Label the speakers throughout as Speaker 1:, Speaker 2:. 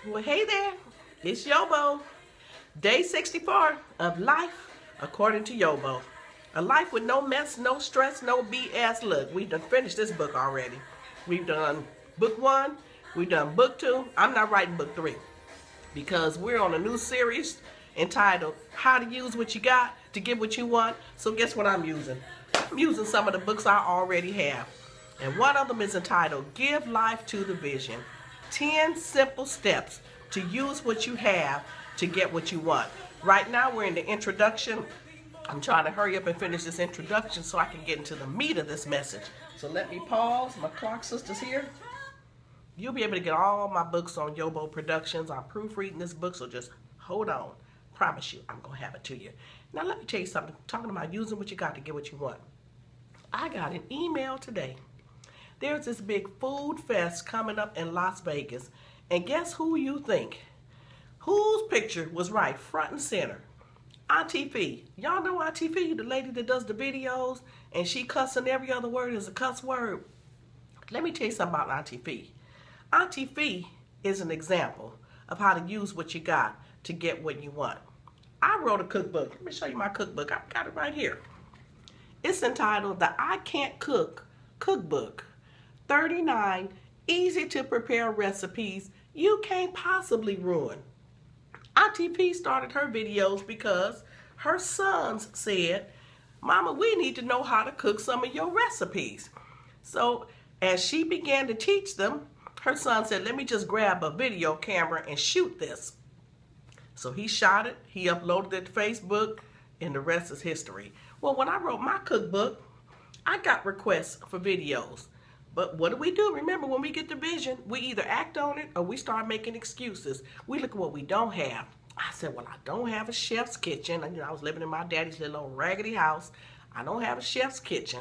Speaker 1: Well, hey there, it's YoBo. Day 64 of life according to YoBo. A life with no mess, no stress, no BS. Look, we've done finished this book already. We've done book 1, we've done book 2. I'm not writing book 3 because we're on a new series entitled How to Use What You Got to Get What You Want. So guess what I'm using? I'm using some of the books I already have. And one of them is entitled Give Life to the Vision. 10 simple steps to use what you have to get what you want. Right now we're in the introduction. I'm trying to hurry up and finish this introduction so I can get into the meat of this message. So let me pause. My Clark sisters here. You'll be able to get all my books on YoBo Productions. I'm proofreading this book, so just hold on. Promise you, I'm going to have it to you. Now let me tell you something. Talking about using what you got to get what you want. I got an email today. There's this big food fest coming up in Las Vegas. And guess who you think? Whose picture was right front and center? Auntie Fee. Y'all know Auntie Fee, the lady that does the videos, and she cussing every other word is a cuss word. Let me tell you something about Auntie Fee. Auntie Fee is an example of how to use what you got to get what you want. I wrote a cookbook. Let me show you my cookbook. I've got it right here. It's entitled The I Can't Cook Cookbook. 39 easy to prepare recipes you can't possibly ruin. Auntie Fee started her videos because her sons said, Mama, we need to know how to cook some of your recipes. So as she began to teach them, her son said, let me just grab a video camera and shoot this. So he shot it, he uploaded it to Facebook, and the rest is history. Well, when I wrote my cookbook, I got requests for videos. But what do? Remember, when we get the vision, we either act on it or we start making excuses. We look at what we don't have. I said, well, I don't have a chef's kitchen. You know, I was living in my daddy's little old raggedy house. I don't have a chef's kitchen.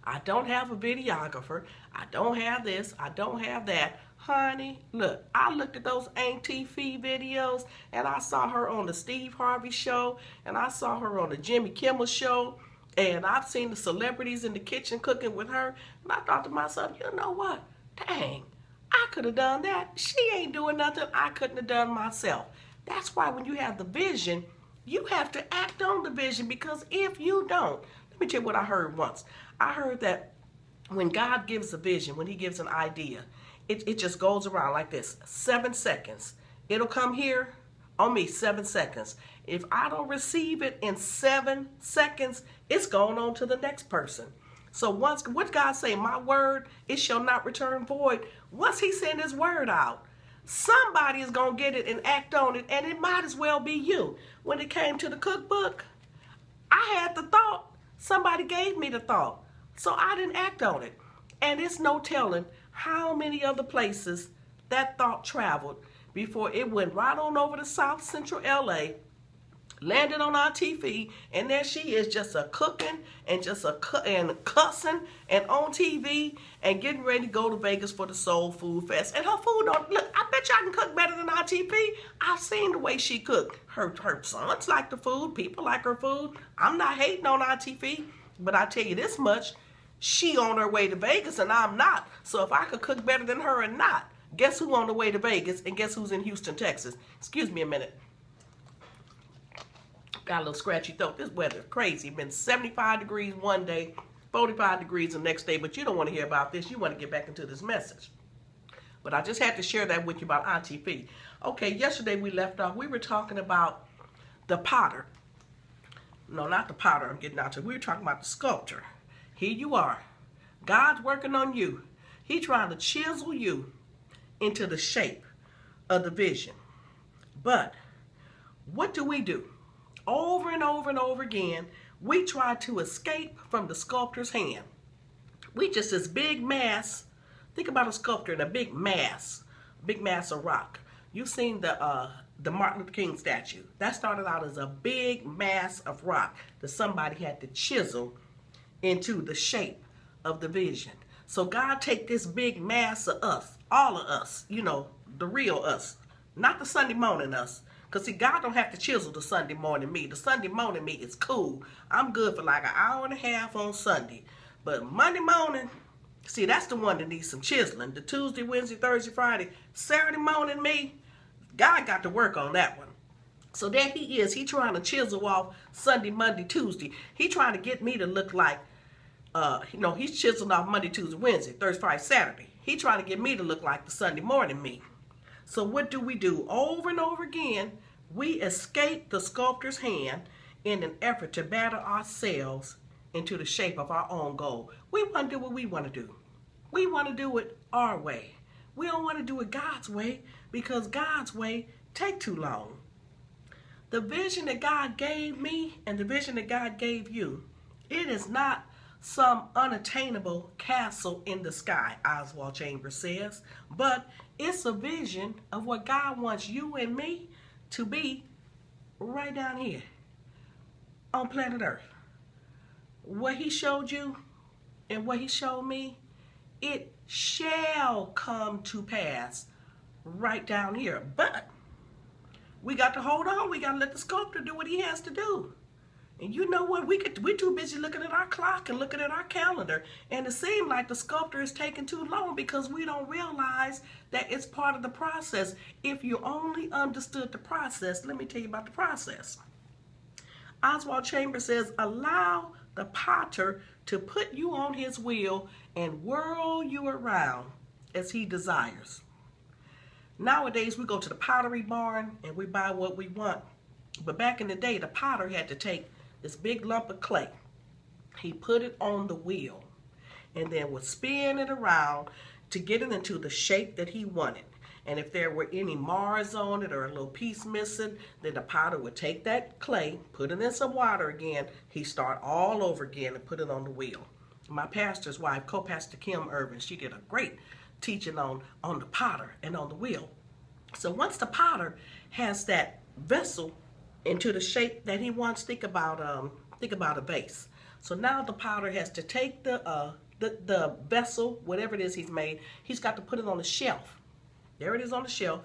Speaker 1: I don't have a videographer. I don't have this. I don't have that. Honey, look, I looked at those Auntie Fee videos, and I saw her on the Steve Harvey show, and I saw her on the Jimmy Kimmel show. And I've seen the celebrities in the kitchen cooking with her. And I thought to myself, you know what? Dang, I could have done that. She ain't doing nothing I couldn't have done myself. That's why when you have the vision, you have to act on the vision. Because if you don't, let me tell you what I heard once. I heard that when God gives a vision, when he gives an idea, it just goes around like this. 7 seconds. It'll come here on me, 7 seconds. If I don't receive it in 7 seconds, it's going on to the next person. So once, what God say, my word, it shall not return void. Once he send his word out, somebody is going to get it and act on it, and it might as well be you. When it came to the cookbook, I had the thought. Somebody gave me the thought. So I didn't act on it. And it's no telling how many other places that thought traveled before it went right on over to South Central LA, landed on Auntie Fee, and there she is, just a cooking and just and cussing and on TV and getting ready to go to Vegas for the Soul Food Fest. And her food don't look. I bet you I can cook better than Auntie Fee. I've seen the way she cooked. Her sons like the food. People like her food. I'm not hating on Auntie Fee, but I tell you this much: she on her way to Vegas, and I'm not. So if I could cook better than her or not, guess who on the way to Vegas, and guess who's in Houston, Texas? Excuse me a minute. Got a little scratchy throat. This weather is crazy. Been 75 degrees one day, 45 degrees the next day, but you don't want to hear about this. You want to get back into this message. But I just had to share that with you about Auntie Fee. Okay, yesterday we left off. We were talking about the potter. No, not the potter I'm getting out to. We were talking about the sculptor. Here you are. God's working on you. He's trying to chisel you into the shape of the vision. But what do? Over and over and over again, we try to escape from the sculptor's hand. We just this big mass. Think about a sculptor in a big mass of rock. You've seen the Martin Luther King statue. That started out as a big mass of rock that somebody had to chisel into the shape of the vision. So God take this big mass of us, all of us, you know, the real us, not the Sunday morning us. Because, see, God don't have to chisel the Sunday morning me. The Sunday morning me is cool. I'm good for like an hour and a half on Sunday. But Monday morning, See, that's the one that needs some chiseling. The Tuesday, Wednesday, Thursday, Friday, Saturday morning me, God got to work on that one. So there he is. He trying to chisel off Sunday, Monday, Tuesday. He trying to get me to look like, he's chiseling off Monday, Tuesday, Wednesday, Thursday, Friday, Saturday. He trying to get me to look like the Sunday morning me. So what do? Over and over again, we escape the sculptor's hand in an effort to batter ourselves into the shape of our own goal. We want to do what we want to do. We want to do it our way. We don't want to do it God's way because God's way take too long. The vision that God gave me and the vision that God gave you, it is not some unattainable castle in the sky, Oswald Chambers says, but it's a vision of what God wants you and me to be right down here on planet Earth. What he showed you and what he showed me, it shall come to pass right down here. But we got to hold on. We got to let the sculptor do what he has to do. And you know what? We're too busy looking at our clock and looking at our calendar. And it seems like the sculptor is taking too long because we don't realize that it's part of the process. If you only understood the process, let me tell you about the process. Oswald Chambers says, allow the potter to put you on his wheel and whirl you around as he desires. Nowadays, we go to the pottery barn and we buy what we want. But back in the day, the potter had to take this big lump of clay. He put it on the wheel and then would spin it around to get it into the shape that he wanted. And if there were any Mars on it or a little piece missing, then the potter would take that clay, put it in some water again. He'd start all over again and put it on the wheel. My pastor's wife, co-pastor Kim Irvin, she did a great teaching on the potter and on the wheel. So once the potter has that vessel into the shape that he wants, think about a vase. So now the potter has to take the vessel, whatever it is he's made, he's got to put it on the shelf. There it is on the shelf,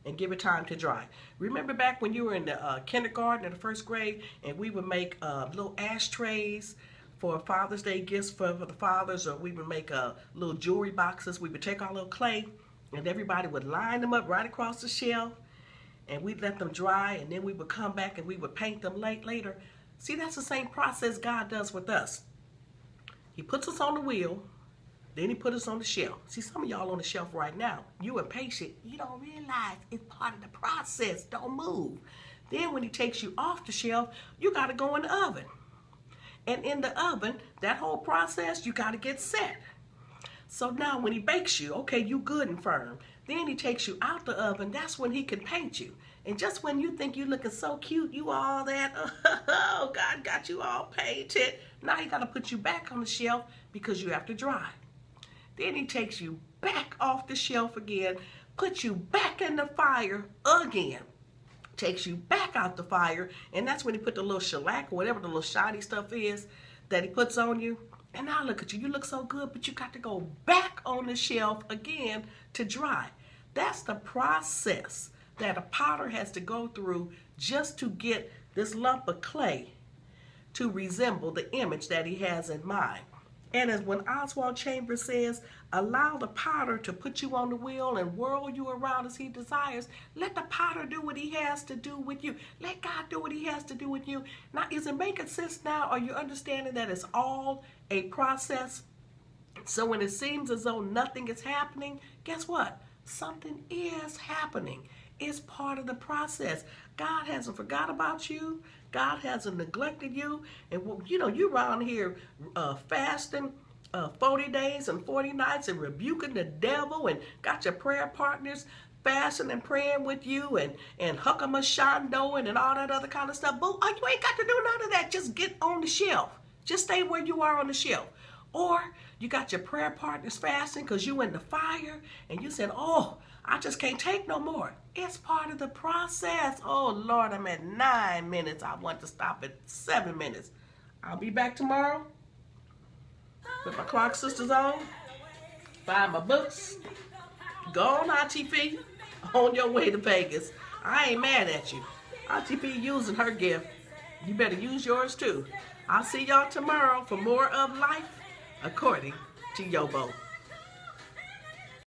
Speaker 1: and give it time to dry. Remember back when you were in the kindergarten or the first grade, and we would make little ashtrays for Father's Day gifts for the fathers, or we would make little jewelry boxes. We would take our little clay, and everybody would line them up right across the shelf, and we'd let them dry, and then we would come back and we would paint them later. See, that's the same process God does with us. He puts us on the wheel, then he put us on the shelf. See, some of y'all on the shelf right now, you impatient. You don't realize it's part of the process. Don't move. Then when he takes you off the shelf, you got to go in the oven. And in the oven, that whole process, you got to get set. So now when he bakes you, okay, you good and firm. Then he takes you out the oven. That's when he can paint you. And just when you think you're looking so cute, you all that, oh, God got you all painted. Now he got to put you back on the shelf because you have to dry. Then he takes you back off the shelf again, puts you back in the fire again, takes you back out the fire, and that's when he put the little shellac or whatever the little shiny stuff is that he puts on you. And now look at you. You look so good, but you got to go back on the shelf again to dry. That's the process that a potter has to go through just to get this lump of clay to resemble the image that he has in mind. And as when Oswald Chambers says, allow the potter to put you on the wheel and whirl you around as he desires. Let the potter do what he has to do with you. Let God do what he has to do with you. Now, is it making sense now? Are you understanding that it's all a process? So when it seems as though nothing is happening, guess what? Something is happening. It's part of the process. God hasn't forgot about you. God hasn't neglected you. And you know, you around here fasting 40 days and 40 nights and rebuking the devil and got your prayer partners fasting and praying with you and huckamashandoing and all that other kind of stuff. Boo, you ain't got to do none of that. Just get on the shelf. Just stay where you are on the shelf. Or you got your prayer partners fasting because you in the fire and you said, oh, I just can't take no more. It's part of the process. Oh, Lord, I'm at 9 minutes. I want to stop at 7 minutes. I'll be back tomorrow with my Clark sisters on. Buy my books. Go on, Auntie Fee. On your way to Vegas. I ain't mad at you. Auntie Fee using her gift. You better use yours too. I'll see y'all tomorrow for more of Life According to YoBo.